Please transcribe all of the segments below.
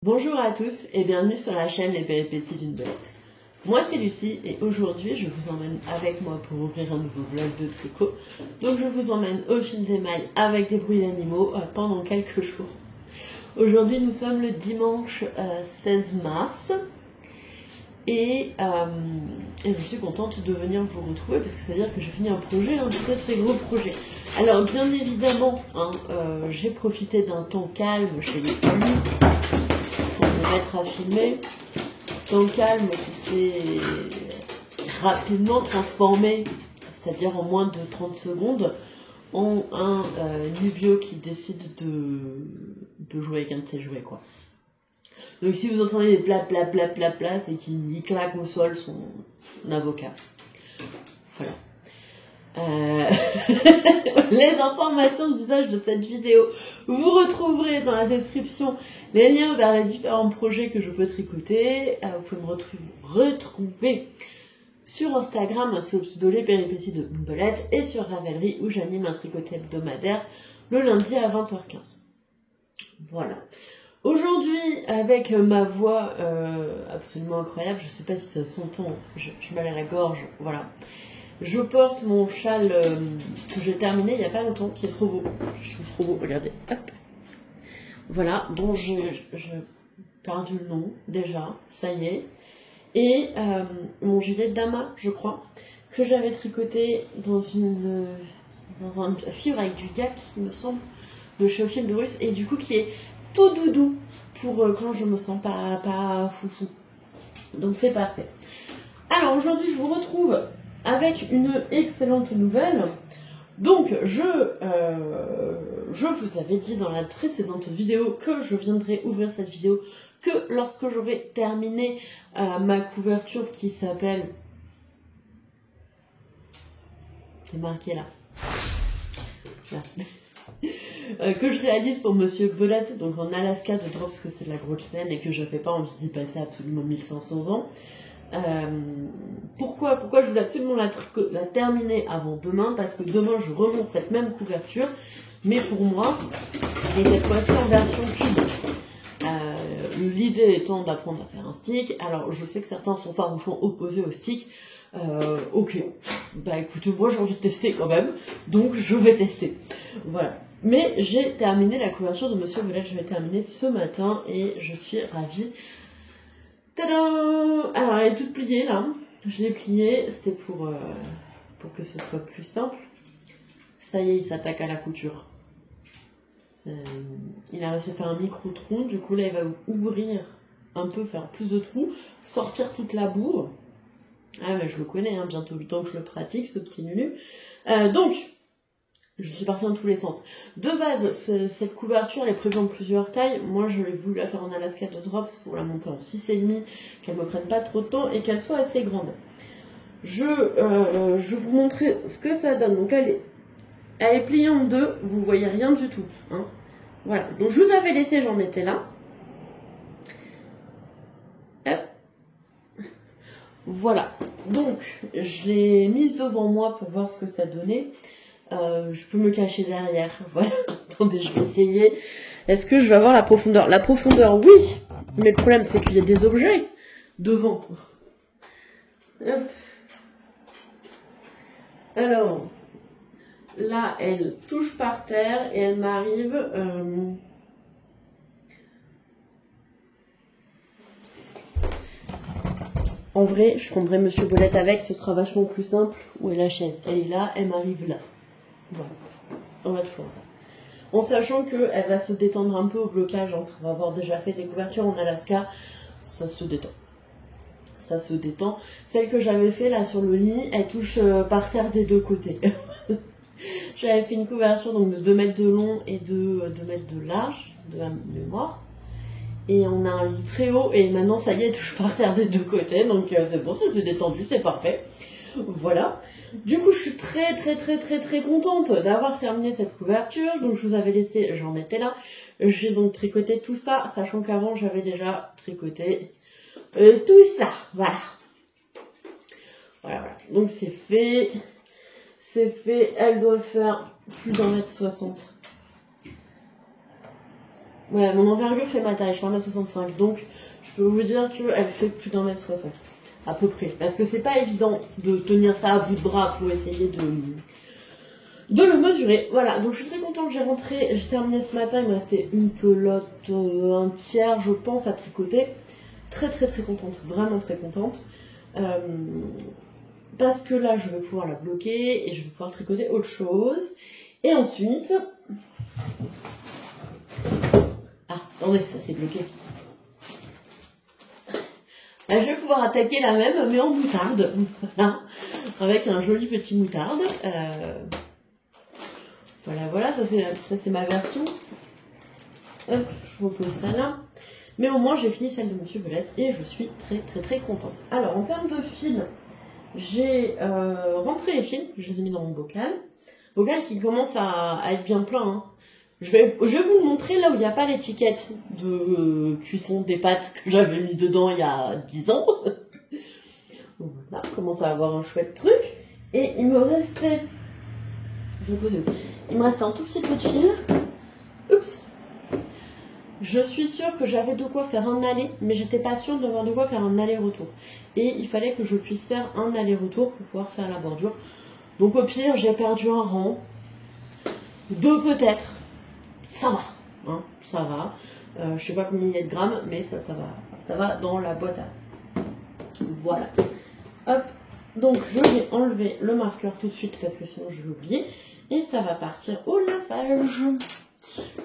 Bonjour à tous et bienvenue sur la chaîne Les Péripéties d'une Belette. Moi c'est Lucie et aujourd'hui je vous emmène avec moi pour ouvrir un nouveau vlog de tricot. Donc je vous emmène au fil des mailles avec des bruits d'animaux pendant quelques jours. Aujourd'hui nous sommes le dimanche 16 mars et je suis contente de venir vous retrouver parce que ça veut dire que j'ai fini un projet, un très gros projet. Alors bien évidemment, j'ai profité d'un temps calme chez les pluies pour me mettre à filmer. Temps calme qui s'est rapidement transformé, c'est-à-dire en moins de 30 secondes, en un Nubio qui décide de jouer avec un de ses jouets, quoi. Donc si vous entendez des plats, c'est qu'il claque au sol son avocat. Voilà. Les informations d'usage de cette vidéo, vous retrouverez dans la description les liens vers les différents projets que je peux tricoter. Vous pouvez me retrouver sur Instagram sous le pseudo Les Péripéties de Belette et sur Ravelry où j'anime un tricoté hebdomadaire le lundi à 20h15. Voilà. Aujourd'hui, avec ma voix absolument incroyable, je sais pas si ça s'entend, j'ai mal à la gorge, voilà. Je porte mon châle que j'ai terminé il n'y a pas longtemps, qui est trop beau. Je trouve trop beau, regardez. Hop. Voilà, dont je perdu le nom déjà, ça y est. Et mon gilet Dama, je crois, que j'avais tricoté dans un fibre avec du yak, il me semble, de chez Au Fil de Russe, et du coup qui est tout doudou pour quand je me sens pas foufou. Donc c'est parfait. Alors aujourd'hui je vous retrouve avec une excellente nouvelle. Donc je vous avais dit dans la précédente vidéo que je viendrai ouvrir cette vidéo que lorsque j'aurai terminé ma couverture qui s'appelle, qui est marquée là, que je réalise pour Monsieur Belette, donc en Alaska de drop parce que c'est de la grosse semaine et que je fais pas envie d'y passer absolument 1500 ans. Pourquoi je voulais absolument la terminer avant demain? Parce que demain je remonte cette même couverture, mais pour moi, et cette fois-ci en version cube. L'idée étant d'apprendre à faire un stick. Alors je sais que certains sont farouchement opposés au stick. Ok, bah écoutez, moi j'ai envie de tester quand même, donc je vais tester. Voilà. Mais j'ai terminé la couverture de Monsieur Belette, je vais terminer ce matin et je suis ravie. Tadam! Alors elle est toute pliée là, je l'ai pliée, c'était pour que ce soit plus simple. Ça y est, il s'attaque à la couture. Il a réussi à faire un micro-trou, du coup là il va ouvrir un peu, faire plus de trous, sortir toute la bourre. Ah mais je le connais, hein, bientôt 8 ans que je le pratique, ce petit nunu. Donc, je suis partie dans tous les sens. De base, cette couverture elle est prévue en plusieurs tailles. Moi, je l'ai voulu la faire en Alaska de drops pour la monter en 6,5, qu'elle me prenne pas trop de temps et qu'elle soit assez grande. Je vais vous montrer ce que ça donne. Donc, elle est pliée en deux, vous voyez rien du tout. Hein. Voilà, donc je vous avais laissé, j'en étais là. Hop. Voilà, donc je l'ai mise devant moi pour voir ce que ça donnait. Je peux me cacher derrière. Voilà. Attendez, je vais essayer. Est-ce que je vais avoir la profondeur? La profondeur, oui. Mais le problème, c'est qu'il y a des objets devant. Hop. Alors, là, elle touche par terre et elle m'arrive... En vrai, je prendrai Monsieur Belette avec, ce sera vachement plus simple. Où est la chaise? Elle est là, elle m'arrive là. Voilà, on va tout changer. En sachant qu'elle va se détendre un peu au blocage, hein, pour avoir déjà fait des couvertures en Alaska, ça se détend. Ça se détend. Celle que j'avais fait là sur le lit, elle touche par terre des deux côtés. J'avais fait une couverture donc de 2 mètres de long et de 2 mètres de large, de la mémoire. Et on a un lit très haut et maintenant ça y est, elle touche par terre des deux côtés. Donc c'est bon, ça s'est détendu, c'est parfait. Voilà. Du coup, je suis très contente d'avoir terminé cette couverture. Donc, je vous avais laissé, j'en étais là. J'ai donc tricoté tout ça, sachant qu'avant, j'avais déjà tricoté tout ça. Voilà. Voilà. Donc, c'est fait. C'est fait. Elle doit faire plus d'1,60 m. Ouais, mon envergure fait ma taille, je fais 1m65, donc je peux vous dire qu'elle fait plus d'1m60, à peu près. Parce que c'est pas évident de tenir ça à bout de bras pour essayer de le mesurer. Voilà, donc je suis très contente, j'ai terminé ce matin, il me restait une pelote, un tiers, je pense, à tricoter. Très contente, vraiment très contente. Parce que là, je vais pouvoir la bloquer et je vais pouvoir tricoter autre chose. Et ensuite... Ah, attendez, ça s'est bloqué. Là, je vais pouvoir attaquer la même, mais en moutarde. Voilà, avec un joli petit moutarde. Voilà, ça c'est ma version. Hop, je repose ça là. Mais au moins, j'ai fini celle de Monsieur Belette et je suis très contente. Alors, en termes de fils, j'ai rentré les fils, je les ai mis dans mon bocal. Bocal qui commence à être bien plein. Hein. Je vais vous montrer là où il n'y a pas l'étiquette de cuisson des pâtes que j'avais mis dedans il y a 10 ans. Voilà, commence à avoir un chouette truc. Et il me restait... Je vais poser. Il me restait un tout petit peu de fil. Oups. Je suis sûre que j'avais de quoi faire un aller, mais j'étais pas sûre d'avoir de quoi faire un aller-retour. Et il fallait que je puisse faire un aller-retour pour pouvoir faire la bordure. Donc au pire, j'ai perdu un rang. 2 peut-être. Ça va. Hein, ça va. Je sais pas combien il y a de grammes, mais ça va. Ça va dans la boîte à reste. Voilà. Hop. Donc je vais enlever le marqueur tout de suite parce que sinon je vais oublier. Et ça va partir au lavage.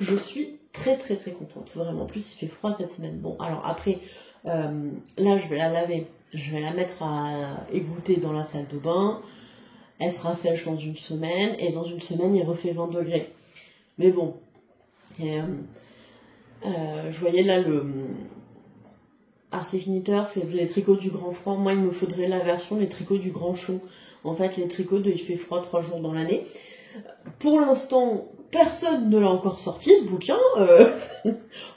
Je suis très contente, vraiment. En plus, il fait froid cette semaine. Bon, alors après, là, je vais la laver. Je vais la mettre à égoutter dans la salle de bain. Elle sera sèche dans une semaine. Et dans une semaine, il refait 20 degrés. Mais bon, je voyais là le Artifiniteur, c'est les tricots du grand froid. Moi, il me faudrait la version les tricots du grand chaud. En fait, les tricots de il fait froid 3 jours dans l'année. Pour l'instant, personne ne l'a encore sorti, ce bouquin.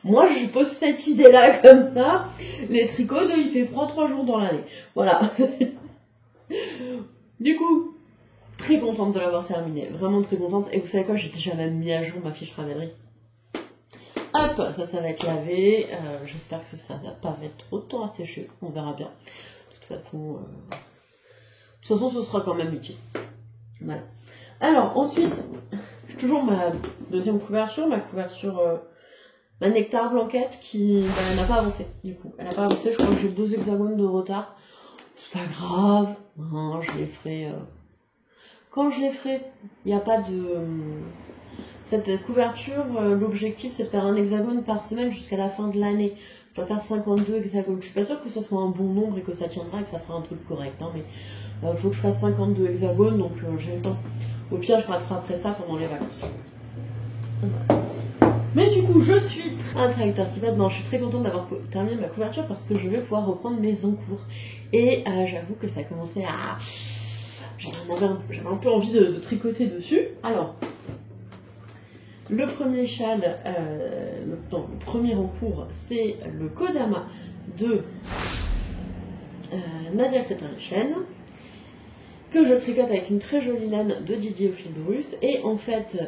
Moi, je pose cette idée-là comme ça. Les tricots de il fait froid 3 jours dans l'année. Voilà. Du coup, très contente de l'avoir terminé. Vraiment très contente. Et vous savez quoi, j'ai déjà même mis à jour ma fiche Ravelry. Hop, ça va être lavé. J'espère que ça va pas mettre trop de temps à sécher. On verra bien. De toute façon, ce sera quand même utile. Voilà. Alors, ensuite, j'ai toujours ma deuxième couverture, ma Nectar Blanquette qui n'a pas avancé, du coup. Elle n'a pas avancé, je crois que j'ai 2 hexagones de retard. C'est pas grave, hein, je les ferai... Quand je les ferai, il n'y a pas de... Cette couverture, l'objectif c'est de faire un hexagone par semaine jusqu'à la fin de l'année. Je dois faire 52 hexagones. Je suis pas sûre que ce soit un bon nombre et que ça tiendra et que ça fera un truc correct, hein, mais faut que je fasse 52 hexagones, donc j'ai le temps. Au pire, je rattraperai après ça pendant les vacances. Voilà. Mais du coup, je suis un tracteur qui va. Non, je suis très contente d'avoir terminé ma couverture parce que je vais pouvoir reprendre mes encours. Et j'avoue que ça commençait à... J'avais un peu envie de tricoter dessus. Alors, le premier châle, le premier encours, c'est le Kodama de Nadia Crétin-Lechen, que je tricote avec une très jolie laine de Didier au fil de russe. Et en fait,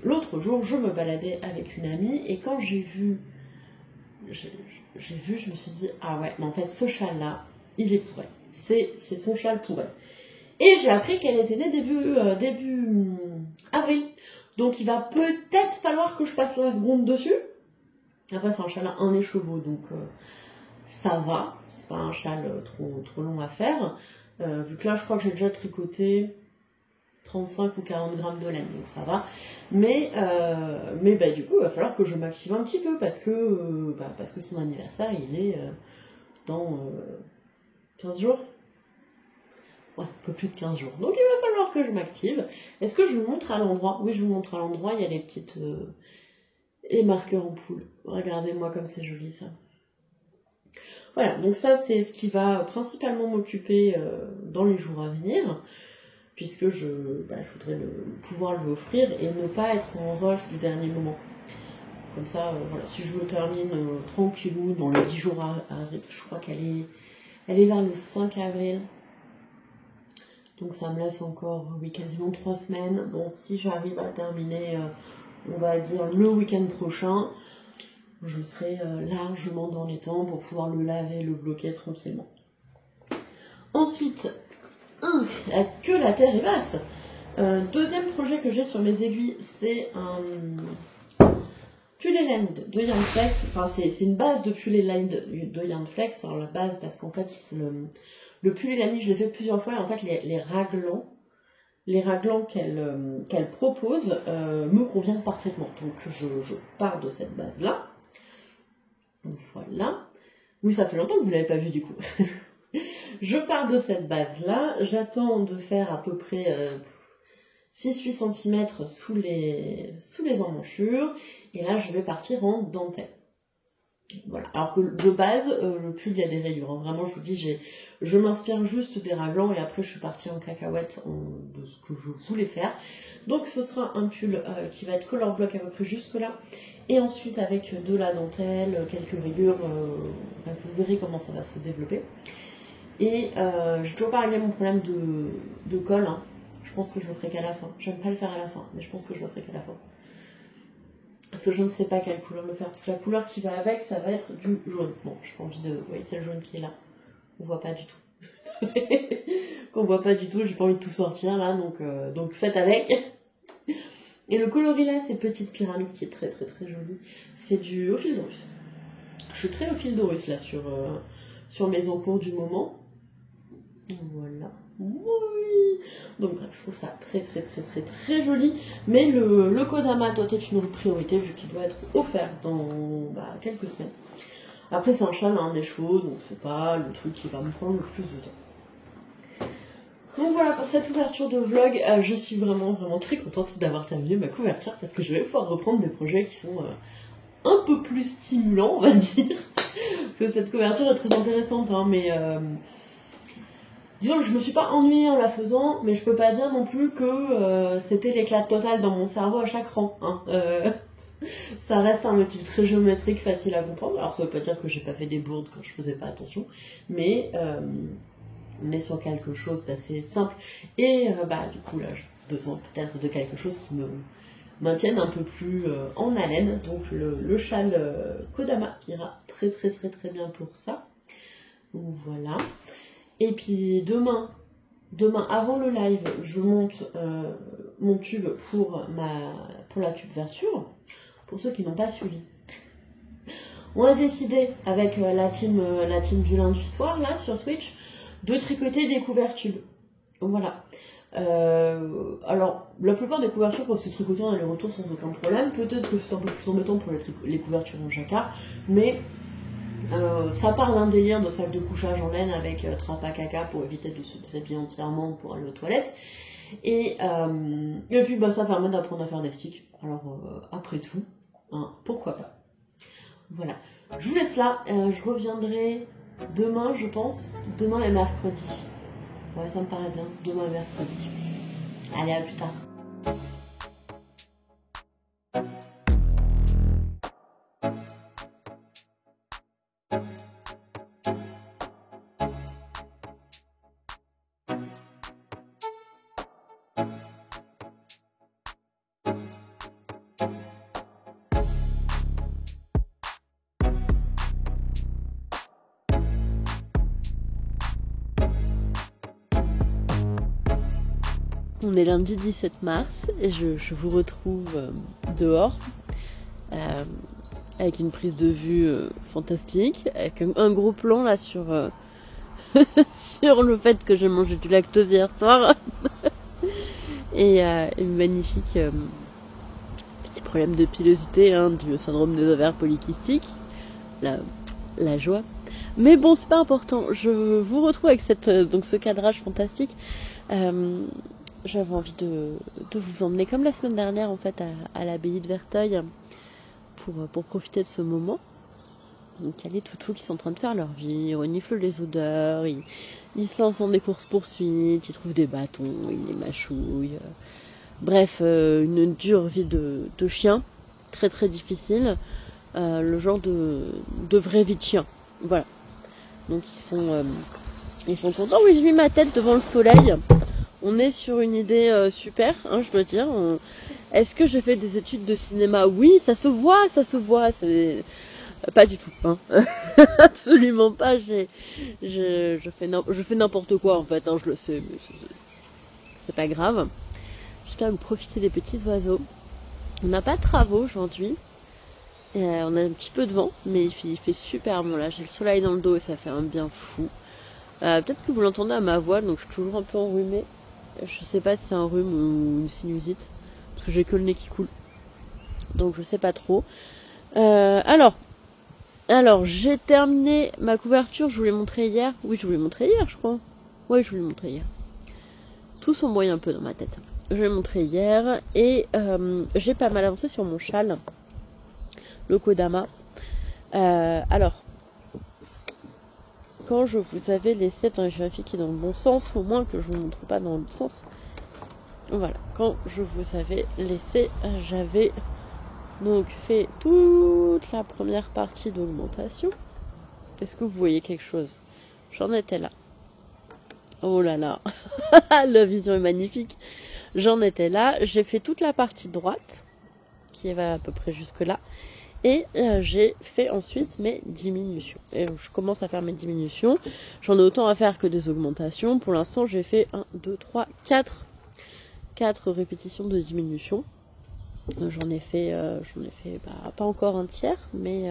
l'autre jour, je me baladais avec une amie et quand j'ai vu, je me suis dit, ah ouais, mais en fait, ce châle-là, il est pour elle. C'est son châle pour elle. Et j'ai appris qu'elle était née début avril. Donc il va peut-être falloir que je passe la seconde dessus. Après, c'est un châle à 1 écheveau, donc ça va. C'est pas un châle trop long à faire. Vu que là, je crois que j'ai déjà tricoté 35 ou 40 grammes de laine, donc ça va. Mais bah, du coup, il va falloir que je m'active un petit peu parce que son anniversaire, il est dans 15 jours. Ouais, un peu plus de 15 jours. Donc il va falloir que je m'active. Est-ce que je vous montre à l'endroit? Oui, je vous montre à l'endroit. Il y a les petites marqueurs en poule. Regardez-moi comme c'est joli ça. Voilà, donc ça c'est ce qui va principalement m'occuper dans les jours à venir, puisque je voudrais pouvoir lui offrir et ne pas être en rush du dernier moment. Comme ça, voilà, si je le termine tranquillou dans les 10 jours à je crois qu'elle est vers le 5 avril. Donc ça me laisse encore, oui, quasiment 3 semaines. Bon, si j'arrive à terminer, on va dire, le week-end prochain, je serai largement dans les temps pour pouvoir le laver, le bloquer tranquillement. Ensuite, que la terre est basse. Deuxième projet que j'ai sur mes aiguilles, c'est un pull line de Yarnflex. Enfin, c'est une base de pull line de Yarnflex. Alors la base, parce qu'en fait, le pull line, je l'ai fait plusieurs fois, et en fait, les raglans qu'elle propose me conviennent parfaitement. Donc je pars de cette base-là. Voilà. Oui, ça fait longtemps que vous ne l'avez pas vu du coup. Je pars de cette base-là. J'attends de faire à peu près 6-8 cm sous les emmanchures. Et là, je vais partir en dentelle. Voilà. Alors que de base, le pull, il y a des rayures. Hein. Vraiment, je vous dis, je m'inspire juste des raglans et après, je suis partie en cacahuète de ce que je voulais faire. Donc, ce sera un pull qui va être color block à peu près jusque-là. Et ensuite, avec de la dentelle, quelques rayures, vous verrez comment ça va se développer. Et j'ai toujours pas réglé mon problème de colle. Hein. Je pense que je le ferai qu'à la fin. J'aime pas le faire à la fin, mais je pense que je le ferai qu'à la fin. Parce que je ne sais pas quelle couleur le faire. Parce que la couleur qui va avec, ça va être du jaune. Bon, j'ai pas envie de... Vous voyez, c'est le jaune qui est là. On voit pas du tout. On voit pas du tout, j'ai pas envie de tout sortir là. Donc faites avec. Et le coloris là, ces petites pyramides qui est très très très jolie, c'est du au fil d'Horus. Je suis très au fil d'Horus là sur mes encours du moment. Voilà. Oui. Donc bref, je trouve ça très très très très très joli. Mais le Kodama doit être une priorité vu qu'il doit être offert dans quelques semaines. Après c'est un châle, hein, des chevaux, donc c'est pas le truc qui va me prendre le plus de temps. Donc voilà pour cette ouverture de vlog, je suis vraiment très contente d'avoir terminé ma couverture parce que je vais pouvoir reprendre des projets qui sont un peu plus stimulants, on va dire. Parce que cette couverture est très intéressante, hein, mais disons que je me suis pas ennuyée en la faisant, mais je peux pas dire non plus que c'était l'éclat total dans mon cerveau à chaque rang. Hein. Ça reste un motif très géométrique, facile à comprendre. Alors ça veut pas dire que j'ai pas fait des bourdes quand je faisais pas attention, mais on est sur quelque chose d'assez simple. Et du coup là j'ai besoin peut-être de quelque chose qui me maintienne un peu plus en haleine. Donc le châle Kodama ira très très très très bien pour ça. Donc voilà. Et puis demain avant le live, je monte mon tube pour la tubeverture. Pour ceux qui n'ont pas suivi. On a décidé avec la team du lundi soir là sur Twitch de tricoter des couvertubes. Voilà. Alors la plupart des couvertures peuvent se tricoter en aller-retour sans aucun problème. Peut-être que c'est un peu plus embêtant pour les couvertures en jacquard, mais ça part d'un délire de sac de couchage en laine avec trappe à caca pour éviter de se déshabiller entièrement pour aller aux toilettes. Et puis ça permet d'apprendre à faire des sticks. Alors après tout, hein, pourquoi pas. Voilà. Je vous laisse là. Je reviendrai demain, je pense. Demain et mercredi. Ouais, ça me paraît bien. Demain et mercredi. Allez, à plus tard. On est lundi 17 mars et je vous retrouve dehors avec une prise de vue fantastique, avec un gros plan là sur, sur le fait que j'ai mangé du lactose hier soir et une magnifique petit problème de pilosité, hein, du syndrome des ovaires polykystiques, la joie. Mais bon, c'est pas important, je vous retrouve avec donc ce cadrage fantastique. J'avais envie de vous emmener comme la semaine dernière en fait à l'abbaye de Verteuil pour profiter de ce moment. Donc il y a les toutous qui sont en train de faire leur vie, ils reniflent les odeurs, ils se lancent dans des courses-poursuites, ils trouvent des bâtons, ils les mâchouillent. Bref, une dure vie de chien, très très difficile, le genre de vraie vie de chien. Voilà. Donc ils sont contents. Oui, j'ai mis ma tête devant le soleil. On est sur une idée super, hein, je dois dire. Est-ce que j'ai fait des études de cinéma? Oui, ça se voit. Pas du tout, hein. Absolument pas. Je fais n'importe quoi en fait, hein, je le sais, mais c'est pas grave. J'espère vous profiter des petits oiseaux. On n'a pas de travaux aujourd'hui. On a un petit peu de vent, mais il fait super bon là. J'ai le soleil dans le dos et ça fait un bien fou. Peut-être que vous l'entendez à ma voix, donc je suis toujours un peu enrhumée. Je sais pas si c'est un rhume ou une sinusite, parce que j'ai que le nez qui coule. Donc je sais pas trop. Alors, j'ai terminé ma couverture, je vous l'ai montré hier. Oui, je vous l'ai montré hier, je crois. Oui, je vous l'ai montré hier. Tout s'embrouille un peu dans ma tête. Je l'ai montré hier et j'ai pas mal avancé sur mon châle, le Kodama. Alors, quand je vous avais laissé, attendez, je vérifie qu'il est dans le bon sens, au moins que je vous montre pas dans l'autre sens. Voilà, quand je vous avais laissé, j'avais donc fait toute la première partie d'augmentation. Est-ce que vous voyez quelque chose? J'en étais là. Oh là là, la vision est magnifique. J'en étais là, j'ai fait toute la partie droite, qui va à peu près jusque là. Et j'ai fait ensuite mes diminutions. Et je commence à faire mes diminutions. J'en ai autant à faire que des augmentations. Pour l'instant, j'ai fait 1, 2, 3, 4 répétitions de diminution. J'en ai fait pas encore un tiers, mais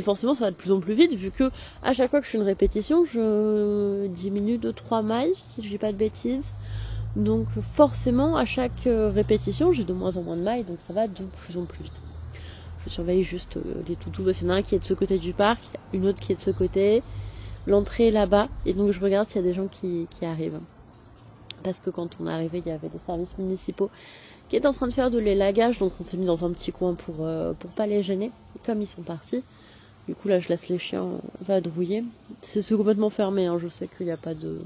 forcément ça va de plus en plus vite, vu que à chaque fois que je fais une répétition, je diminue de 3 mailles, si je dis pas de bêtises. Donc forcément, à chaque répétition, j'ai de moins en moins de mailles, donc ça va de plus en plus vite. Je surveille juste les toutous, parce qu'il y en a un qui est de ce côté du parc, une autre qui est de ce côté, l'entrée est là-bas, et donc je regarde s'il y a des gens qui arrivent. Parce que quand on est arrivé, il y avait des services municipaux qui étaient en train de faire de l'élagage, donc on s'est mis dans un petit coin pour pas les gêner, comme ils sont partis. Du coup là je laisse les chiens vadrouiller. C'est complètement fermé, hein. Je sais qu'il n'y a pas de...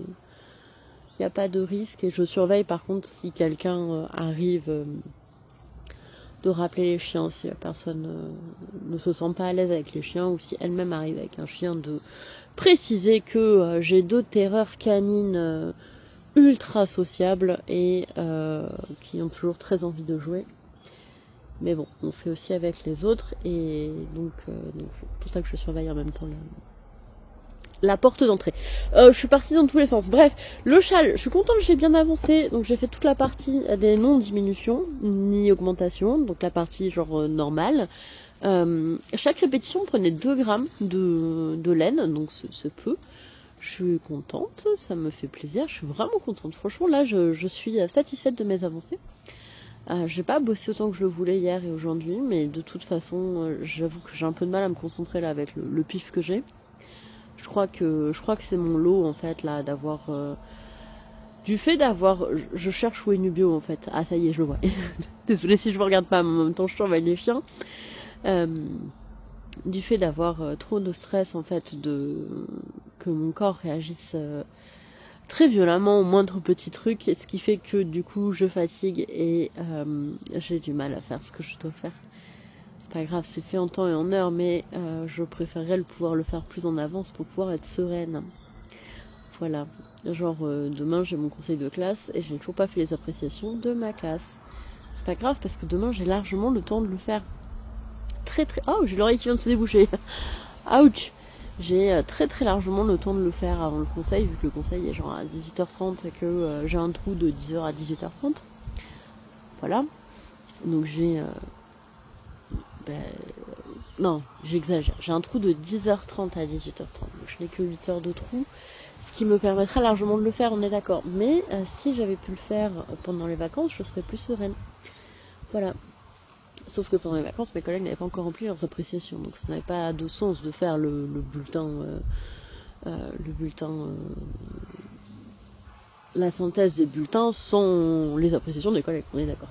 Il n'y a pas de risque et je surveille par contre si quelqu'un arrive de rappeler les chiens, si la personne ne se sent pas à l'aise avec les chiens ou si elle-même arrive avec un chien, de préciser que j'ai 2 terreurs canines ultra sociables et qui ont toujours très envie de jouer. Mais bon, on fait aussi avec les autres et donc c'est pour ça que je surveille en même temps la porte d'entrée. Je suis partie dans tous les sens. Bref, le châle, je suis contente, j'ai bien avancé. Donc j'ai fait toute la partie des non-diminutions, ni augmentation, donc la partie genre normale. Chaque répétition prenait 2 grammes de laine, donc c'est peu. Je suis contente, ça me fait plaisir, je suis vraiment contente. Franchement, là, je suis satisfaite de mes avancées. J'ai pas bossé autant que je le voulais hier et aujourd'hui, mais de toute façon, j'avoue que j'ai un peu de mal à me concentrer là avec le pif que j'ai. Je crois que c'est mon lot en fait là d'avoir du fait d'avoir, je cherche où est Nubio en fait. Ah ça y est, je le vois. Désolée si je vous regarde pas, mais en même temps je surveille les chiens. Du fait d'avoir trop de stress en fait, que mon corps réagisse très violemment au moindre petit truc, et ce qui fait que du coup je fatigue et j'ai du mal à faire ce que je dois faire. C'est pas grave, c'est fait en temps et en heure, mais je préférerais pouvoir le faire plus en avance pour pouvoir être sereine. Voilà, genre demain j'ai mon conseil de classe et j'ai toujours pas fait les appréciations de ma classe. C'est pas grave parce que demain j'ai largement le temps de le faire. Oh, j'ai l'oreille qui vient de se déboucher. Ouch. J'ai très largement le temps de le faire avant le conseil, vu que le conseil est genre à 18h30 et que j'ai un trou de 10h à 18h30. Voilà. Donc j'ai... non, j'exagère. J'ai un trou de 10h30 à 18h30. Donc je n'ai que 8 heures de trou. Ce qui me permettra largement de le faire, on est d'accord. Mais si j'avais pu le faire pendant les vacances, je serais plus sereine. Voilà. Sauf que pendant les vacances, mes collègues n'avaient pas encore rempli leurs appréciations. Donc ça n'avait pas de sens de faire le bulletin... la synthèse des bulletins sans les appréciations des collègues, on est d'accord.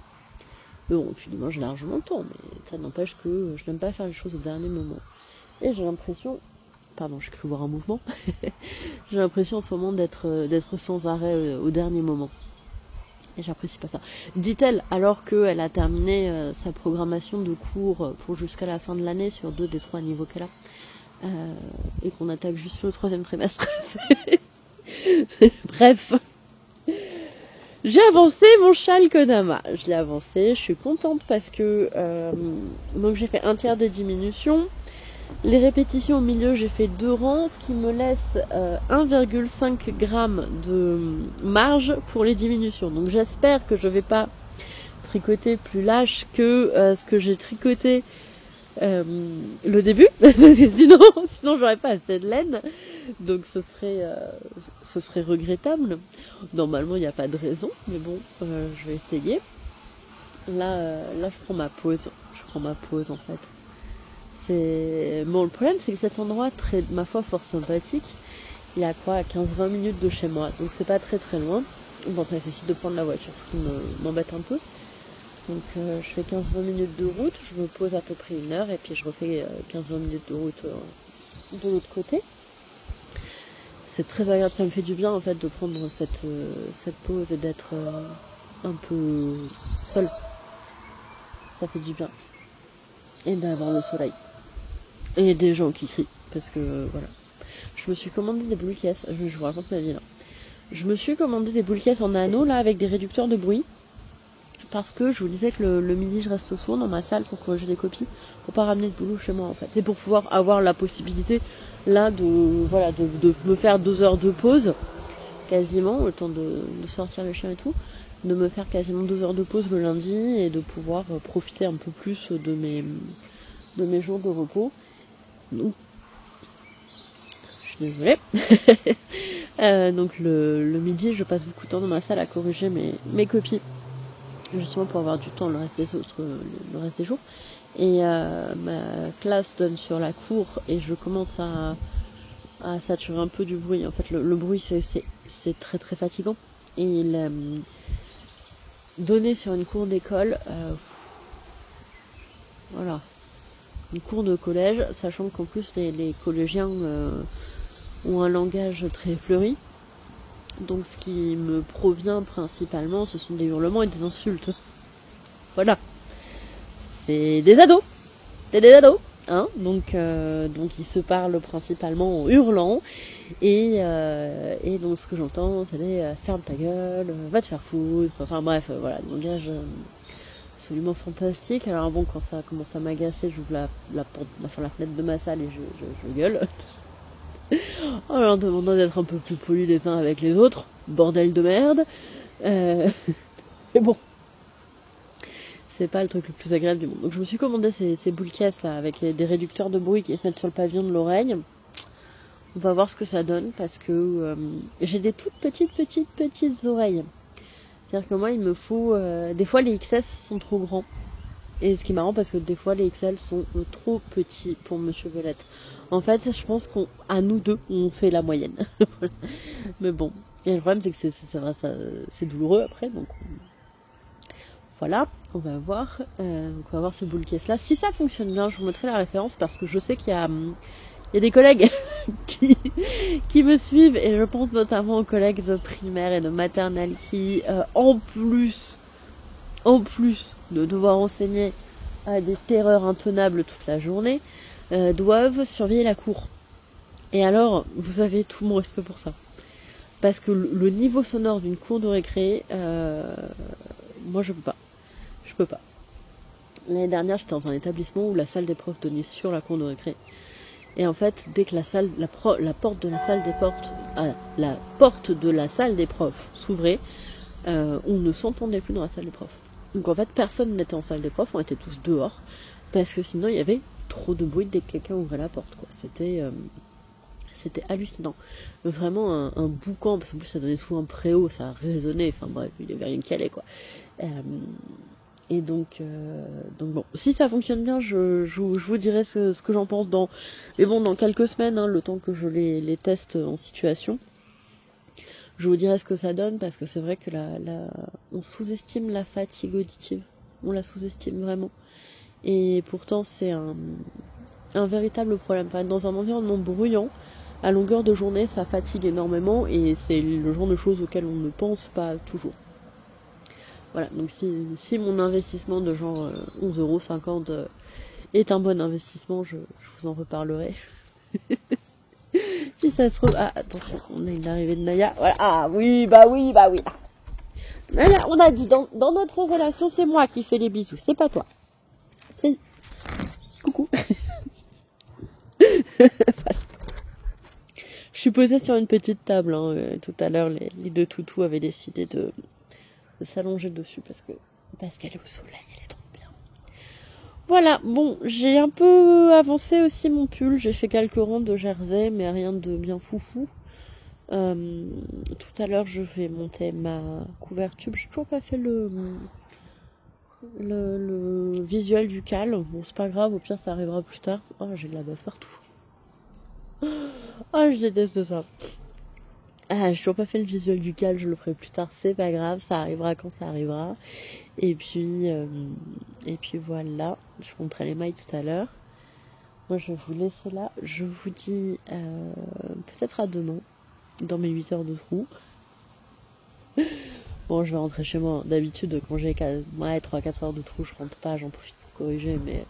Mais bon, puis demain j'ai largement le temps, mais ça n'empêche que je n'aime pas faire les choses au dernier moment. Et j'ai l'impression... Pardon, j'ai cru voir un mouvement. J'ai l'impression en ce moment d'être sans arrêt au dernier moment. Et j'apprécie pas ça. Dit-elle, alors qu'elle a terminé sa programmation de cours pour jusqu'à la fin de l'année sur 2 des 3 niveaux qu'elle a. Et qu'on attaque juste le 3e trimestre. Bref. J'ai avancé mon châle Kodama. Je l'ai avancé, je suis contente parce que donc j'ai fait un tiers des diminutions. Les répétitions au milieu, j'ai fait 2 rangs, ce qui me laisse 1,5 g de marge pour les diminutions. Donc j'espère que je vais pas tricoter plus lâche que ce que j'ai tricoté le début, parce que sinon j'aurais pas assez de laine, donc ce serait regrettable. Normalement il n'y a pas de raison, mais bon, je vais essayer. Là je prends ma pause en fait. Bon, le problème c'est que cet endroit, ma foi, fort sympathique, il y a quoi, 15-20 minutes de chez moi, donc c'est pas très loin. Bon, ça nécessite de prendre la voiture, ce qui m'embête un peu. Donc je fais 15-20 minutes de route, je me pose à peu près 1 heure et puis je refais 15-20 minutes de route de l'autre côté. C'est très agréable, ça me fait du bien en fait de prendre cette pause et d'être un peu seule. Ça fait du bien. Et d'avoir le soleil. Et des gens qui crient, parce que voilà. Je me suis commandé des boules caisses, je vous raconte ma vie là. Je me suis commandé des boules caisses en anneau là avec des réducteurs de bruit. Parce que je vous disais que le midi je reste souvent dans ma salle pour corriger des copies, pour pas ramener de boulot chez moi en fait. Et pour pouvoir avoir la possibilité là de me faire 2 heures de pause, quasiment, le temps de sortir le chien et tout, de me faire quasiment 2 heures de pause le lundi et de pouvoir profiter un peu plus de mes jours de repos. Donc, je suis désolée. Donc le midi je passe beaucoup de temps dans ma salle à corriger mes copies. Justement pour avoir du temps le reste des jours. Et ma classe donne sur la cour et je commence à saturer un peu du bruit. En fait, le bruit c'est très fatigant. Et donner sur une cour d'école, voilà, une cour de collège, sachant qu'en plus les collégiens ont un langage très fleuri. Donc ce qui me provient principalement, ce sont des hurlements et des insultes. Voilà. C'est des ados. Hein, donc ils se parlent principalement en hurlant. Et donc ce que j'entends, c'est des ferme ta gueule, va te faire foutre. Enfin bref, voilà, un langage absolument fantastique. Alors bon, quand ça commence à m'agacer, j'ouvre la fenêtre de ma salle et je gueule. En leur demandant d'être un peu plus polis les uns avec les autres. Bordel de merde. Mais bon. C'est pas le truc le plus agréable du monde. Donc je me suis commandé ces boules caisses là, avec des réducteurs de bruit qui se mettent sur le pavillon de l'oreille. On va voir ce que ça donne parce que j'ai des toutes petites oreilles. C'est-à-dire que moi il me faut... des fois les XS sont trop grands. Et ce qui est marrant parce que des fois les XL sont trop petits pour Monsieur Violette. En fait, je pense qu'à nous deux, on fait la moyenne. Mais bon, et le problème c'est que c'est douloureux après, donc voilà, on va voir ces boules caisses là. Si ça fonctionne bien, je vous mettrai la référence parce que je sais qu'il y a des collègues qui me suivent et je pense notamment aux collègues de primaire et de maternelle qui, en plus de devoir enseigner à des terreurs intenables toute la journée, doivent surveiller la cour. Et alors, vous avez tout mon respect pour ça. Parce que le niveau sonore d'une cour de récré, moi je peux pas. L'année dernière, j'étais dans un établissement où la salle des profs donnait sur la cour de récré. Et en fait, dès que la porte de la salle des profs s'ouvrait, on ne s'entendait plus dans la salle des profs. Donc en fait, personne n'était en salle des profs, on était tous dehors, parce que sinon il y avait trop de bruit dès que quelqu'un ouvrait la porte, quoi. C'était hallucinant. Vraiment un boucan, parce qu'en plus ça donnait souvent un préau, ça résonnait, enfin bref, il n'y avait rien qui allait, quoi. Et donc bon, si ça fonctionne bien, je vous dirai ce que j'en pense dans quelques semaines, hein, le temps que je les teste en situation. Je vous dirai ce que ça donne, parce que c'est vrai que on sous-estime la fatigue auditive. On la sous-estime vraiment. Et pourtant, c'est un véritable problème. Enfin, dans un environnement bruyant, à longueur de journée, ça fatigue énormément et c'est le genre de choses auxquelles on ne pense pas toujours. Voilà, donc si mon investissement de genre 11,50 € est un bon investissement, je vous en reparlerai. Si ça se trouve... Ah, attention, on a une arrivée de Naya. Voilà. Ah oui, bah oui. Naya, on a dit, dans notre relation, c'est moi qui fais les bisous, c'est pas toi. C'est... Coucou. suis posée sur une petite table. Hein. Tout à l'heure, les deux toutous avaient décidé de s'allonger dessus parce qu'elle est au soleil, elle est trop bien. Voilà, bon, j'ai un peu avancé aussi mon pull. J'ai fait quelques rangs de jersey, mais rien de bien foufou. Tout à l'heure, je vais monter ma couverture. J'ai toujours pas fait le visuel du cal. Bon, c'est pas grave, au pire, ça arrivera plus tard. Oh, j'ai de la bave partout. Oh, je déteste ça. Ah, j'ai toujours pas fait le visuel du cal, je le ferai plus tard, c'est pas grave, ça arrivera quand ça arrivera. Et puis voilà, je vous montrerai les mailles tout à l'heure. Moi, je vais vous laisser là. Je vous dis peut-être à demain, dans mes 8 heures de trou. Bon, je vais rentrer chez moi. D'habitude, quand j'ai 3-4 heures de trou, je rentre pas, j'en profite pour corriger, mais...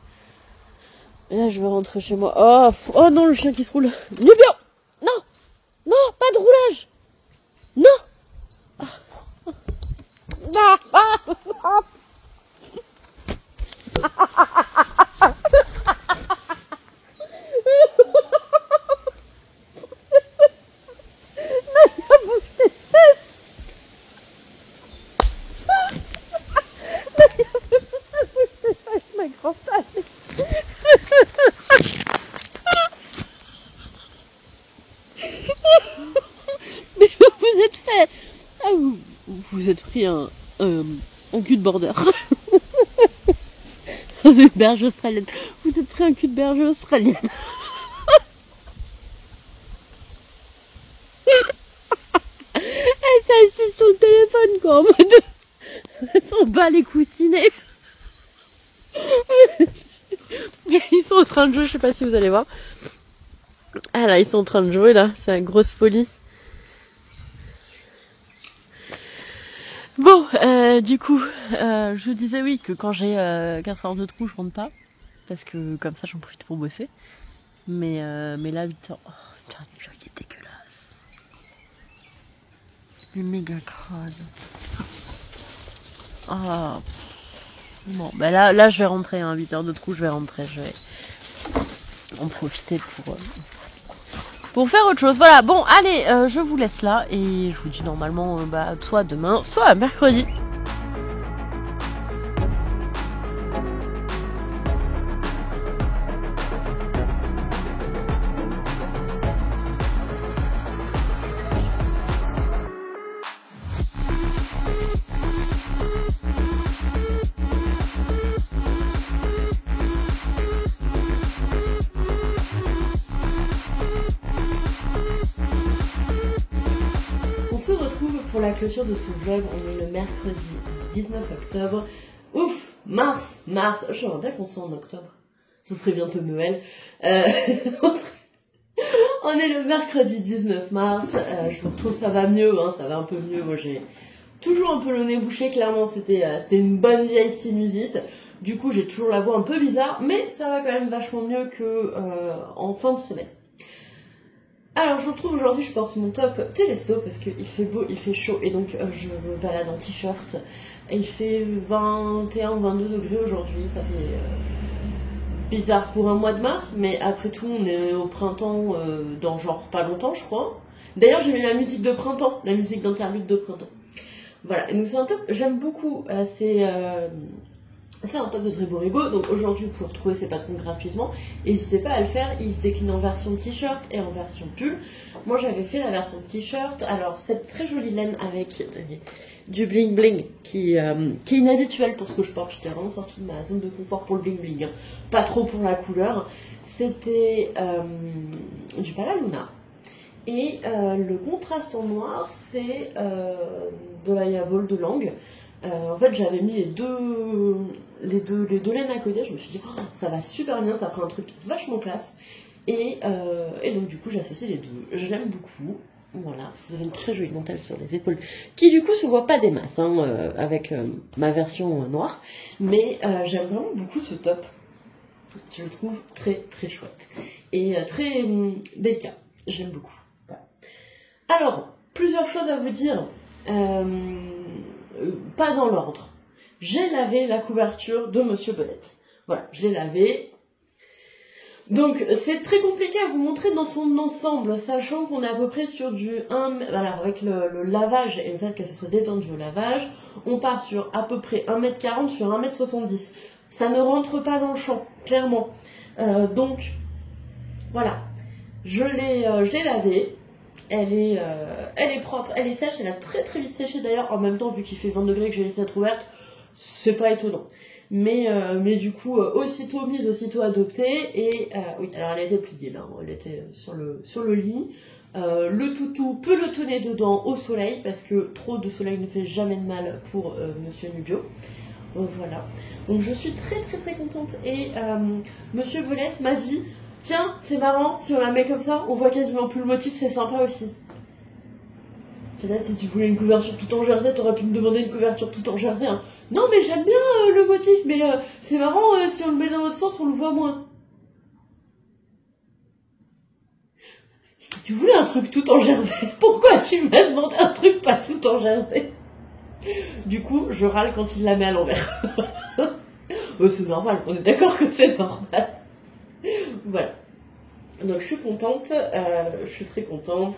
Et là, je vais rentrer chez moi. Oh non, le chien qui se roule. Nubio! Non! Non, pas de roulage! Non! Ma grand-mère. Mais vous êtes fait. Ah, vous êtes pris un cul de border. Une berge australienne. Vous êtes pris un cul de berge australienne. Elle s'est assise sur le téléphone, quoi, en mode. Elle s'en bat les coussinets. Ils sont en train de jouer, je sais pas si vous allez voir. Ah là, ils sont en train de jouer là, c'est une grosse folie. Bon, du coup, je vous disais oui que quand j'ai 4 heures de trou, je rentre pas. Parce que comme ça, j'en profite pour bosser. Mais là, 8 heures... Oh, putain, il est dégueulasse. Il est méga crade. Ah... Bon, bah là je vais rentrer, hein, 8 heures de trou, je vais rentrer, je vais en profiter pour faire autre chose. Voilà, bon, allez, je vous laisse là, et je vous dis normalement, soit demain, soit mercredi. Pour la clôture de ce vlog, on est le mercredi 19 octobre. Ouf, mars, j'aimerais bien qu'on soit en octobre. Ce serait bientôt Noël. On est le mercredi 19 mars. Je vous retrouve, ça va mieux, hein, ça va un peu mieux. Moi, j'ai toujours un peu le nez bouché. Clairement, c'était une bonne vieille sinusite. Du coup, j'ai toujours la voix un peu bizarre, mais ça va quand même vachement mieux que en fin de semaine. Alors je vous retrouve aujourd'hui, je porte mon top Télesto parce qu'il fait beau, il fait chaud et donc je me balade en t-shirt. Il fait 21-22 degrés aujourd'hui, ça fait bizarre pour un mois de mars, mais après tout on est au printemps dans genre pas longtemps je crois. D'ailleurs j'ai mis la musique de printemps, la musique d'interlude de printemps. Voilà, et donc c'est un top, j'aime beaucoup, c'est un top de Très Beau Rigo, donc aujourd'hui vous pouvez retrouver ses patrons gratuitement. N'hésitez pas à le faire, il se décline en version t-shirt et en version pull. Moi j'avais fait la version t-shirt, alors cette très jolie laine avec du bling bling qui est inhabituel pour ce que je porte. J'étais vraiment sortie de ma zone de confort pour le bling bling, hein. Pas trop pour la couleur. C'était du Palaluna. Et le contraste en noir c'est de la Yavol de Langue. En fait j'avais mis les deux laines à côté, je me suis dit oh, ça va super bien, ça prend un truc vachement classe et donc du coup j'associe les deux, j'aime beaucoup. Voilà, ça fait une très jolie dentelle sur les épaules qui du coup se voit pas des masses hein, avec ma version noire, mais j'aime vraiment beaucoup ce top, je le trouve très très chouette et très délicat, j'aime beaucoup. Voilà. Alors, plusieurs choses à vous dire. Pas dans l'ordre. J'ai lavé la couverture de Monsieur Belette. Voilà, je l'ai lavé. Donc c'est très compliqué à vous montrer dans son ensemble, sachant qu'on est à peu près sur du 1... Alors avec le lavage et le fait qu'elle se soit détendue au lavage, on part sur à peu près 1m40 sur 1m70. Ça ne rentre pas dans le champ, clairement. Donc voilà, je l'ai lavée. Elle est propre, elle est sèche, elle a très très vite séché d'ailleurs. En même temps, vu qu'il fait 20 degrés que j'ai les fenêtres ouvertes, c'est pas étonnant. Mais du coup, aussitôt mise, aussitôt adoptée. Et oui, alors elle a été pliée là, elle était sur le lit. Le toutou pelotonné dedans au soleil, parce que trop de soleil ne fait jamais de mal pour Monsieur Nubio. Voilà. Donc je suis très très très contente. Et Monsieur Belès m'a dit, tiens, c'est marrant, si on la met comme ça, on voit quasiment plus le motif, c'est sympa aussi. Là, si tu voulais une couverture tout en jersey, t'aurais pu me demander une couverture tout en jersey. Hein. Non, mais j'aime bien le motif, mais c'est marrant, si on le met dans l'autre sens, on le voit moins. Si tu voulais un truc tout en jersey, pourquoi tu m'as demandé un truc pas tout en jersey? Du coup, je râle quand il la met à l'envers. Oh, c'est normal, on est d'accord que c'est normal. Voilà. Donc je suis contente, je suis très contente.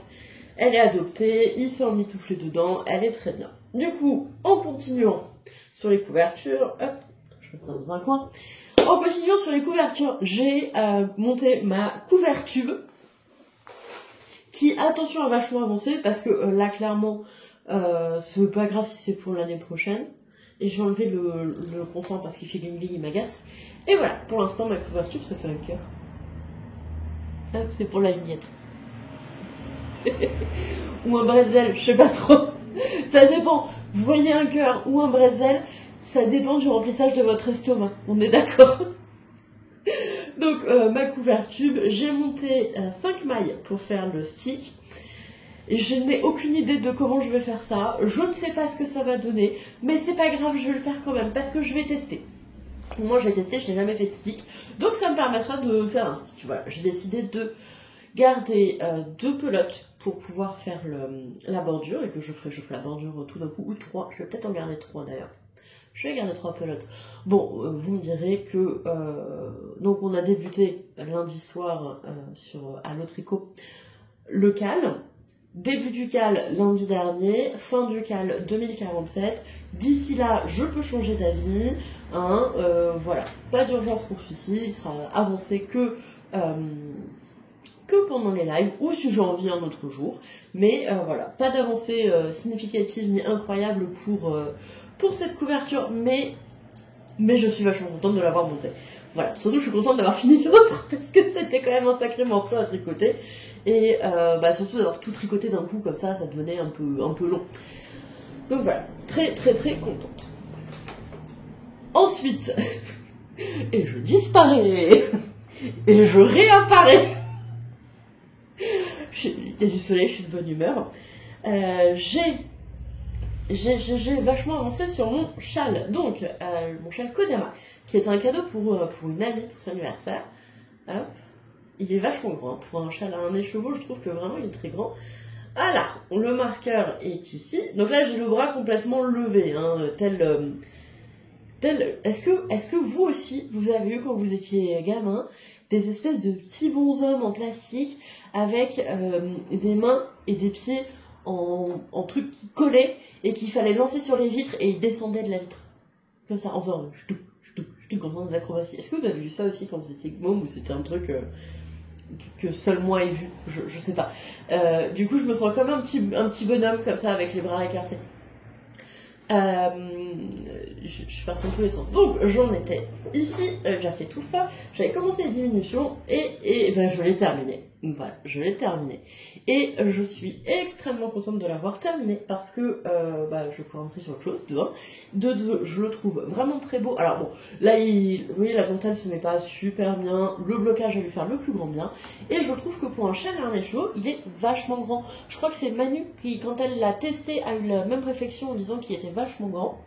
Elle est adoptée, il s'est emmitouflé dedans, elle est très bien. Du coup, en continuant sur les couvertures, hop, je mets ça dans un coin. En continuant sur les couvertures, j'ai monté ma couverture qui, attention, a vachement avancé parce que là, clairement, c'est pas grave si c'est pour l'année prochaine. Et je vais enlever le confort parce qu'il fait gling-gling, il m'agace. Et voilà, pour l'instant, ma couverture, ça fait un cœur. Hop, c'est pour la vignette. Ou un bretzel, je sais pas trop. Ça dépend. Vous voyez un cœur ou un bretzel, ça dépend du remplissage de votre estomac. On est d'accord? Donc ma couverture, j'ai monté 5 mailles pour faire le stick. Et je n'ai aucune idée de comment je vais faire ça. Je ne sais pas ce que ça va donner. Mais c'est pas grave, je vais le faire quand même parce que je vais tester. Moi je vais tester, je n'ai jamais fait de stick. Donc ça me permettra de faire un stick. Voilà, j'ai décidé de garder 2 pelotes pour pouvoir faire la bordure et que je ferai la bordure tout d'un coup, ou 3, je vais peut-être en garder 3 d'ailleurs. Je vais garder 3 pelotes. Bon, vous me direz que donc on a débuté lundi soir à l'autre tricot le cal, début du cal lundi dernier, fin du cal 2047. D'ici là, je peux changer d'avis, hein, voilà, pas d'urgence pour celui-ci, il sera avancé que pendant les lives ou si j'ai envie un autre jour, mais voilà, pas d'avancée significative ni incroyable pour cette couverture, mais je suis vachement contente de l'avoir montée. Voilà, surtout je suis contente d'avoir fini l'autre parce que c'était quand même un sacré morceau à tricoter et surtout d'avoir tout tricoté d'un coup comme ça devenait un peu long. Donc voilà, très très très contente. Ensuite, et je disparais et je réapparais. Il y a du soleil, je suis de bonne humeur. J'ai vachement avancé sur mon châle. Donc, mon châle Kodama, qui est un cadeau pour une amie pour son anniversaire. Hop. Il est vachement grand. Pour un châle à un écheveau, je trouve que vraiment il est très grand. Voilà, le marqueur est ici. Donc là, j'ai le bras complètement levé, hein, tel. Est-ce que vous aussi, vous avez eu quand vous étiez gamin des espèces de petits bonshommes en plastique avec des mains et des pieds en trucs qui collaient et qu'il fallait lancer sur les vitres et ils descendaient de la vitre comme ça en faisant je comme ça des acrobaties. Est-ce que vous avez vu ça aussi quand vous étiez môme ou c'était un truc que seul moi ai vu? Je sais pas. Du coup je me sens comme un petit bonhomme comme ça avec les bras écartés. Je suis partie dans tous les sens. Donc j'en étais ici, j'avais déjà fait tout ça, j'avais commencé les diminutions et ben, je l'ai terminé. Voilà, je l'ai terminé. Et je suis extrêmement contente de l'avoir terminé parce que je pourrais rentrer sur autre chose, de 1. De 2, je le trouve vraiment très beau. Alors bon, là, vous voyez, la dentelle se met pas super bien, le blocage va lui faire le plus grand bien. Et je trouve que pour un châle à un écheveau, il est vachement grand. Je crois que c'est Manu qui, quand elle l'a testé, a eu la même réflexion en disant qu'il était vachement grand.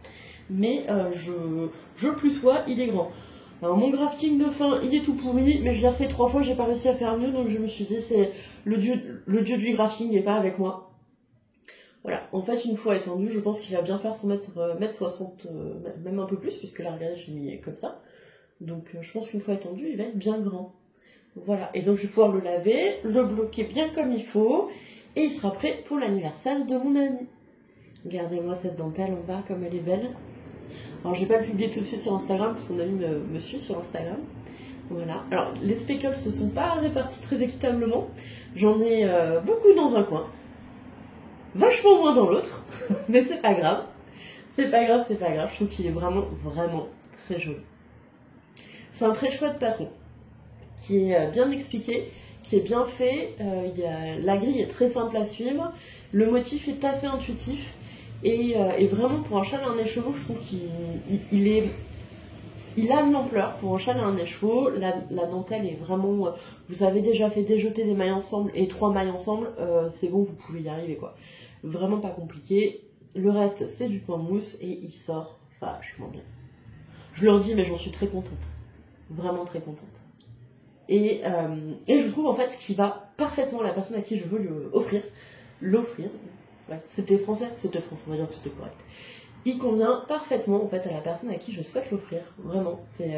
Mais je plus sois, il est grand. Alors mon grafting de fin, il est tout pourri, mais je l'ai refait 3 fois, j'ai pas réussi à faire mieux, donc je me suis dit, c'est le dieu du grafting n'est pas avec moi. Voilà, en fait, une fois étendu, je pense qu'il va bien faire son mètre 60, même un peu plus, puisque là, regardez, je l'ai mis comme ça. Donc je pense qu'une fois étendu, il va être bien grand. Voilà, et donc je vais pouvoir le laver, le bloquer bien comme il faut, et il sera prêt pour l'anniversaire de mon ami. Regardez-moi cette dentelle en bas, comme elle est belle. Alors je vais pas le publier tout de suite sur Instagram, parce que mon ami me suit sur Instagram. Voilà, alors les speckles se sont pas répartis très équitablement. J'en ai beaucoup dans un coin, vachement moins dans l'autre, mais c'est pas grave. C'est pas grave, c'est pas grave, je trouve qu'il est vraiment, vraiment très joli. C'est un très chouette patron, qui est bien expliqué, qui est bien fait, la grille est très simple à suivre, le motif est assez intuitif, et vraiment pour un châle à un écheveau, je trouve il a de l'ampleur pour un châle à un écheveau. La dentelle est vraiment, vous avez déjà fait déjeter des mailles ensemble et 3 mailles ensemble, c'est bon, vous pouvez y arriver quoi. Vraiment pas compliqué. Le reste c'est du point mousse et il sort vachement bien. Je leur dis mais j'en suis très contente, vraiment très contente. Et je trouve en fait qu'il va parfaitement à la personne à qui je veux l'offrir. Ouais, c'était français, on va dire que c'était correct. Il convient parfaitement en fait à la personne à qui je souhaite l'offrir, vraiment. C'est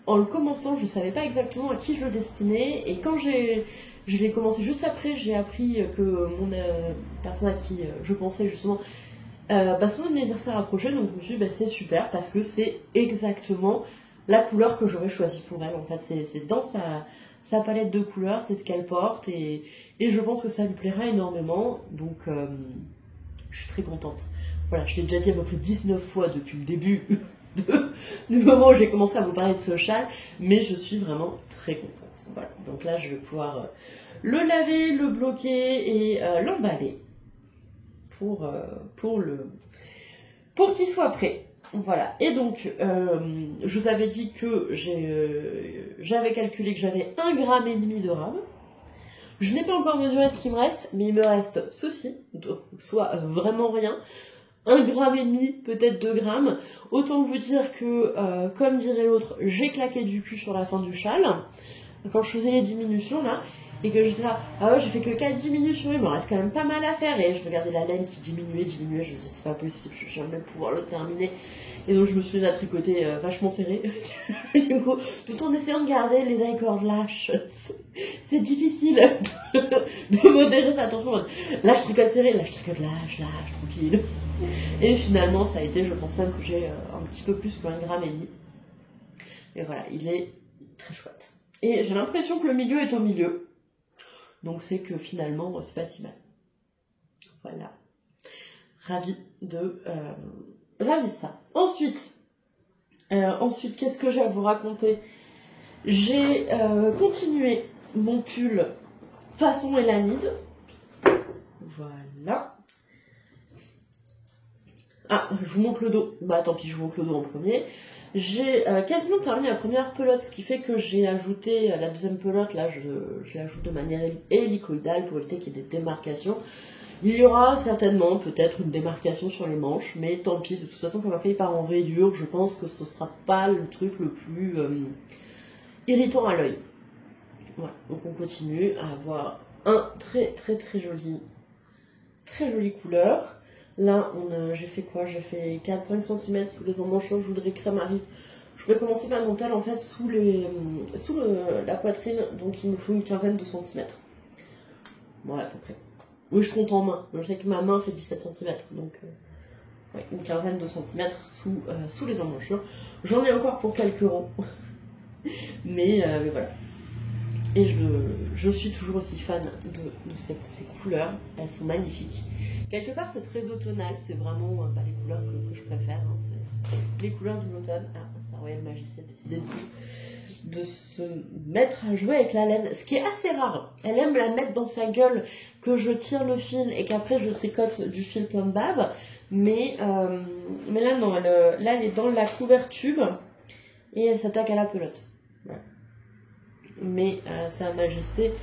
en le commençant, je savais pas exactement à qui je le destinais, et quand je l'ai commencé juste après, j'ai appris que mon personne à qui je pensais justement son anniversaire approchait, donc je me suis dit c'est super parce que c'est exactement la couleur que j'aurais choisie pour elle. En fait, c'est dans sa palette de couleurs, c'est ce qu'elle porte, et je pense que ça lui plaira énormément, donc je suis très contente. Voilà, je l'ai déjà dit à peu près 19 fois depuis le début du moment où j'ai commencé à vous parler de ce châle, mais je suis vraiment très contente. Voilà, donc là je vais pouvoir le laver, le bloquer et l'emballer pour qu'il soit prêt. Voilà, et donc je vous avais dit que j'avais calculé que j'avais 1,5 g de rame. Je n'ai pas encore mesuré ce qu'il me reste, mais il me reste ceci, soit vraiment rien. 1,5 g, peut-être 2 grammes. Autant vous dire que, comme dirait l'autre, j'ai claqué du cul sur la fin du châle. Quand je faisais les diminutions là, et que j'étais là, ah ouais, j'ai fait que 4 diminutions, il me reste quand même pas mal à faire. Et je regardais la laine qui diminuait, je me disais, c'est pas possible, je vais jamais pouvoir le terminer. Et donc je me suis mis à tricoter vachement serré. Du coup, tout en essayant de garder les die cords lâches. C'est difficile de modérer sa tension. Là je tricote serré, là je tricote lâche, tranquille. Et finalement ça a été, je pense même que j'ai un petit peu plus qu'1,5 g. Et voilà, il est très chouette. Et j'ai l'impression que le milieu est au milieu. Donc c'est que finalement c'est pas si mal. Voilà. Ravie de ça. Ensuite, qu'est-ce que j'ai à vous raconter? J'ai continué mon pull façon Elanide. Voilà. Ah, je vous montre le dos. Bah tant pis, je vous montre le dos en premier. J'ai quasiment terminé la première pelote, ce qui fait que j'ai ajouté la deuxième pelote. Là, je l'ajoute de manière hélicoïdale pour éviter qu'il y ait des démarcations. Il y aura certainement peut-être une démarcation sur les manches, mais tant pis, de toute façon, comme ma fille part en rayure, je pense que ce sera pas le truc le plus irritant à l'œil. Voilà, donc on continue à avoir un très jolie couleur. Là, j'ai fait quoi? J'ai fait 4-5 cm sous les emmanchures, je voudrais que ça m'arrive. Je vais commencer ma dentelle en fait sous la poitrine, donc il me faut une quinzaine de centimètres. Voilà, à peu près. Oui, je compte en main. Je sais que ma main fait 17 cm, donc ouais, une quinzaine de centimètres sous les emmanchures. J'en ai encore pour quelques rangs, mais voilà. Et je suis toujours aussi fan de ces couleurs, elles sont magnifiques. Quelque part, c'est très automnal, c'est vraiment les couleurs que je préfère. Hein. Les couleurs de l'automne. Ah, sa Royale Majesté a décidé de se mettre à jouer avec la laine, ce qui est assez rare. Elle aime la mettre dans sa gueule, que je tire le fil et qu'après je tricote du fil comme bave. Mais là, non, elle est dans la couverture et elle s'attaque à la pelote. Voilà. Mais sa Majesté,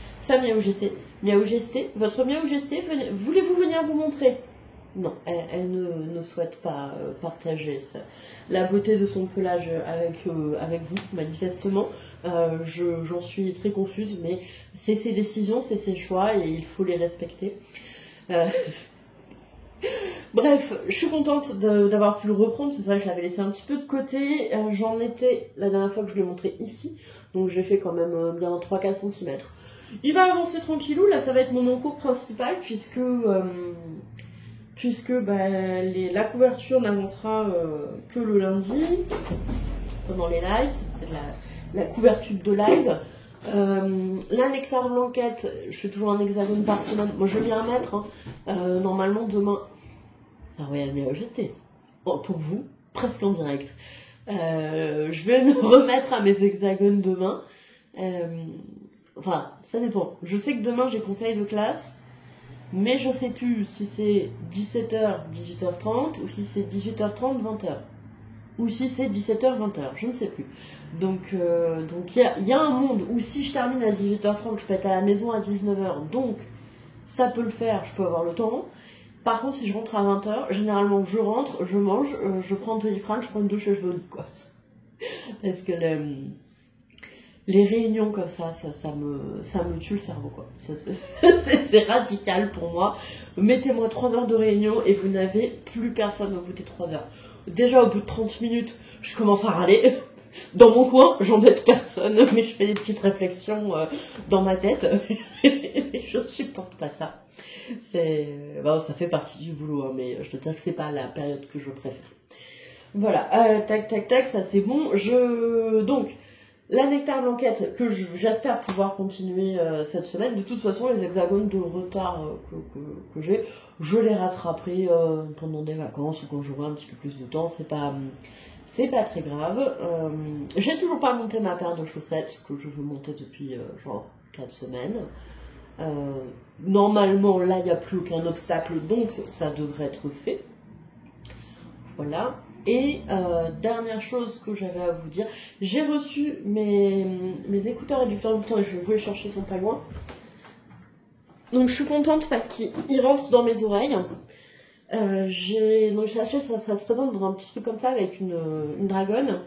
Miaou Gesté, votre Miaou Gesté, voulez-vous venir vous montrer? Non, elle ne souhaite pas partager la beauté de son pelage avec vous, manifestement. J'en suis très confuse, mais c'est ses décisions, c'est ses choix et il faut les respecter. Bref, je suis contente d'avoir pu le reprendre, c'est vrai que je l'avais laissé un petit peu de côté. J'en étais la dernière fois que je l'ai montré ici, donc j'ai fait quand même bien 3-4 cm. Il va avancer tranquillou, là ça va être mon encours principal puisque la couverture n'avancera que le lundi, pendant les lives, c'est la couverture de live. La Nectar Blanquette, je fais toujours un hexagone par semaine, moi je vais bien mettre, hein. Normalement demain, c'est un Royal Majesté, pour vous, presque en direct. Je vais me remettre à mes hexagones demain. Enfin, ça dépend. Je sais que demain j'ai conseil de classe, mais je sais plus si c'est 17h, 18h30 ou si c'est 18h30, 20h. Ou si c'est 17h, 20h, je ne sais plus. Donc il y a un monde où si je termine à 18h30, je peux être à la maison à 19h. Donc ça peut le faire, je peux avoir le temps. Par contre, si je rentre à 20h, généralement je rentre, je mange, je prends de Doliprane, je prends une douche et je vais au lit, quoi. Parce que les réunions comme ça me tue le cerveau, quoi. C'est radical pour moi. Mettez-moi 3 heures de réunion et vous n'avez plus personne au bout des 3 heures. Déjà, au bout de 30 minutes, je commence à râler. Dans mon coin, j'embête personne, mais je fais des petites réflexions dans ma tête. Je ne supporte pas ça. Ça fait partie du boulot, hein, mais je te dis que c'est pas la période que je préfère. Voilà, tac, ça c'est bon. Donc, la Nectar Blanquette, que j'espère pouvoir continuer cette semaine. De toute façon, les hexagones de retard que j'ai, je les rattraperai pendant des vacances ou quand j'aurai un petit peu plus de temps. C'est pas très grave. J'ai toujours pas monté ma paire de chaussettes que je veux monter depuis genre 4 semaines. Normalement, là, il n'y a plus aucun obstacle, donc ça devrait être fait. Voilà. Et dernière chose que j'avais à vous dire, j'ai reçu mes écouteurs réducteurs du temps et je vais vous les chercher, ils sont pas loin. Donc je suis contente parce qu'ils rentrent dans mes oreilles. J'ai acheté, ça se présente dans un petit truc comme ça avec une dragonne.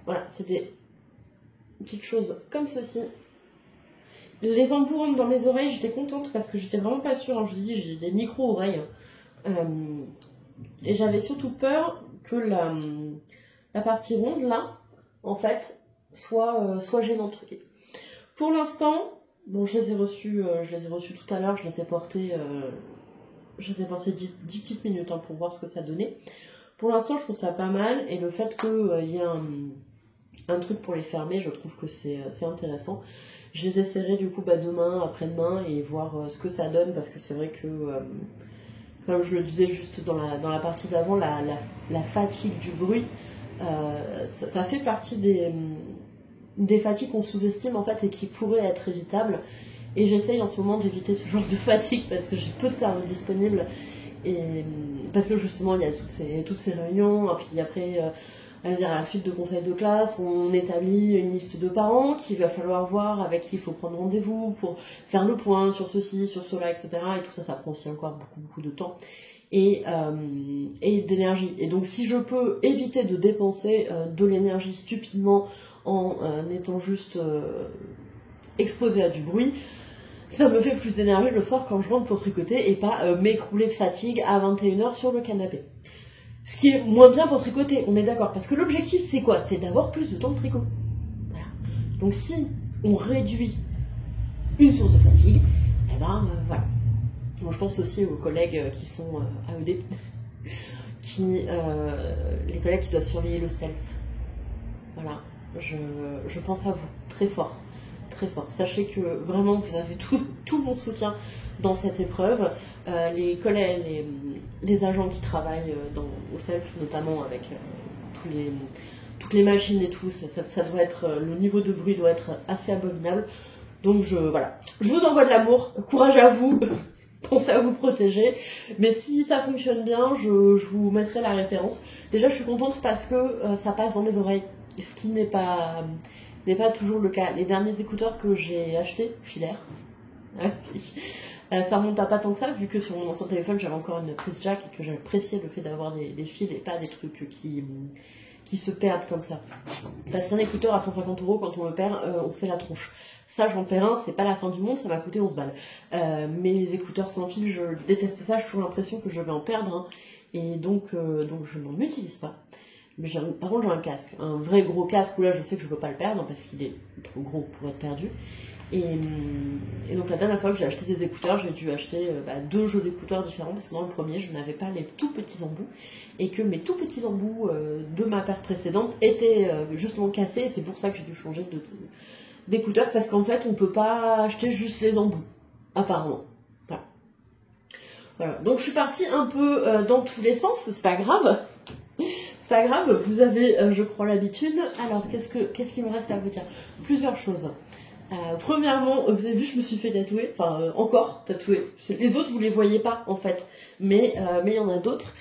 Voilà, c'était une petite chose comme ceci. Les embouts rentrent dans mes oreilles, j'étais contente parce que j'étais vraiment pas sûre. Hein, je vous dis, j'ai des micro-oreilles. Et j'avais surtout peur que la partie ronde là, en fait, soit gênante. Pour l'instant, bon, je les ai reçus tout à l'heure, je les ai portés 10 petites minutes hein, pour voir ce que ça donnait. Pour l'instant, je trouve ça pas mal, et le fait qu'il y ait un truc pour les fermer, je trouve que c'est intéressant. Je les essaierai du coup demain, après-demain, et voir ce que ça donne, parce que c'est vrai que comme je le disais juste dans la partie d'avant, la fatigue du bruit, ça fait partie des fatigues qu'on sous-estime en fait et qui pourraient être évitables. Et j'essaye en ce moment d'éviter ce genre de fatigue parce que j'ai peu de cerveau disponible. Et parce que justement il y a toutes ces réunions, et puis après à la suite de conseils de classe, on établit une liste de parents qu'il va falloir voir, avec qui il faut prendre rendez-vous pour faire le point sur ceci, sur cela, etc. Et tout ça, ça prend aussi encore beaucoup de temps et d'énergie. Et donc si je peux éviter de dépenser de l'énergie stupidement en étant juste exposée à du bruit, ça me fait plus d'énergie le soir quand je rentre pour tricoter et pas m'écrouler de fatigue à 21h sur le canapé. Ce qui est moins bien pour tricoter, on est d'accord. Parce que l'objectif, c'est quoi? C'est d'avoir plus de temps de tricot. Voilà. Donc si on réduit une source de fatigue, eh ben voilà. Bon, je pense aussi aux collègues qui sont AED, les collègues qui doivent surveiller le self. Voilà. Je pense à vous, très fort. Très fort. Sachez que vraiment, vous avez tout mon soutien dans cette épreuve. Les collègues, les agents qui travaillent au self, notamment avec toutes les machines et tout, ça doit être, le niveau de bruit doit être assez abominable. Donc voilà, je vous envoie de l'amour, courage à vous, pensez à vous protéger. Mais si ça fonctionne bien, je vous mettrai la référence. Déjà, je suis contente parce que ça passe dans mes oreilles, ce qui n'est pas toujours le cas. Les derniers écouteurs que j'ai achetés, filaires, ça remonte à pas tant que ça, vu que sur mon ancien téléphone j'avais encore une prise jack et que j'appréciais le fait d'avoir des fils et pas des trucs qui se perdent comme ça. Parce qu'un écouteur à 150 € quand on le perd, on fait la tronche. Ça, j'en perds un, c'est pas la fin du monde, ça m'a coûté 11 balles. Mais les écouteurs sans fil, je déteste ça, j'ai toujours l'impression que je vais en perdre un. Et donc je n'en utilise pas. Mais par contre, j'ai un casque, un vrai gros casque où là, je sais que je peux pas le perdre parce qu'il est trop gros pour être perdu. Et donc la dernière fois que j'ai acheté des écouteurs, j'ai dû acheter 2 jeux d'écouteurs différents parce que dans le premier, je n'avais pas les tout petits embouts et que mes tout petits embouts de ma paire précédente étaient justement cassés et c'est pour ça que j'ai dû changer d'écouteurs parce qu'en fait, on peut pas acheter juste les embouts, apparemment. Voilà. Donc je suis partie un peu dans tous les sens, c'est pas grave. C'est pas grave, vous avez, je crois, l'habitude. Alors, qu'est-ce qu'il me reste à vous dire? Plusieurs choses. Premièrement, vous avez vu, je me suis fait tatouer, encore tatouer. Les autres, vous les voyez pas, en fait. Mais il y en a d'autres.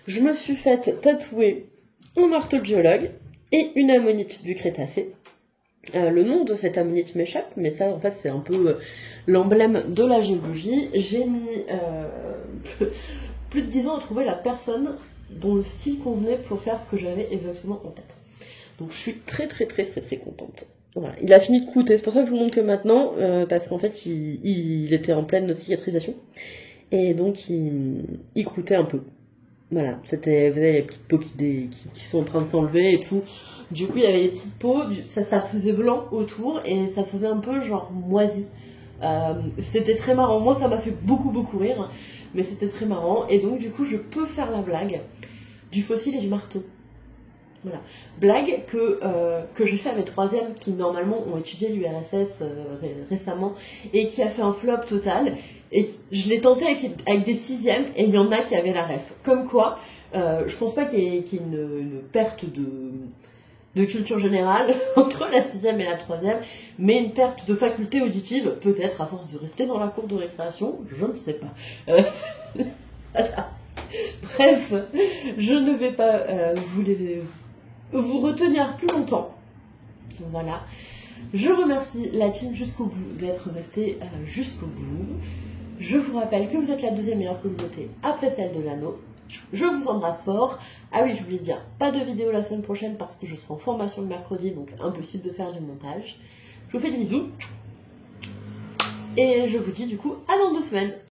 Je me suis fait tatouer un marteau de géologue et une ammonite du Crétacé. Le nom de cette ammonite m'échappe, mais ça, en fait, c'est un peu l'emblème de la géologie. J'ai mis plus de 10 ans à trouver la personne dont le style convenait pour faire ce que j'avais exactement en tête. Donc je suis très contente. Voilà. Il a fini de croûter, c'est pour ça que je vous montre que maintenant, parce qu'en fait il était en pleine cicatrisation, et donc il croûtait un peu. Voilà, c'était, vous voyez, les petites peaux qui sont en train de s'enlever et tout. Du coup il y avait des petites peaux, ça faisait blanc autour, et ça faisait un peu genre moisi. C'était très marrant, moi ça m'a fait beaucoup rire, mais c'était très marrant, et donc du coup je peux faire la blague du fossile et du marteau. Voilà. Blague que j'ai fait à mes troisièmes qui normalement ont étudié l'URSS récemment et qui a fait un flop total, et je l'ai tenté avec des sixièmes et il y en a qui avaient la ref. Comme quoi, je pense pas qu'il y ait une perte de culture générale entre la sixième et la troisième, mais une perte de faculté auditive, peut-être à force de rester dans la cour de récréation, je ne sais pas. Voilà. Bref, je ne vais pas vous retenir plus longtemps. Voilà. Je remercie la team jusqu'au bout d'être resté jusqu'au bout. Je vous rappelle que vous êtes la deuxième meilleure communauté après celle de l'anneau. Je vous embrasse fort. Ah oui, je voulais dire, pas de vidéo la semaine prochaine parce que je serai en formation le mercredi, donc impossible de faire du montage. Je vous fais des bisous. Et je vous dis du coup à dans 2 semaines.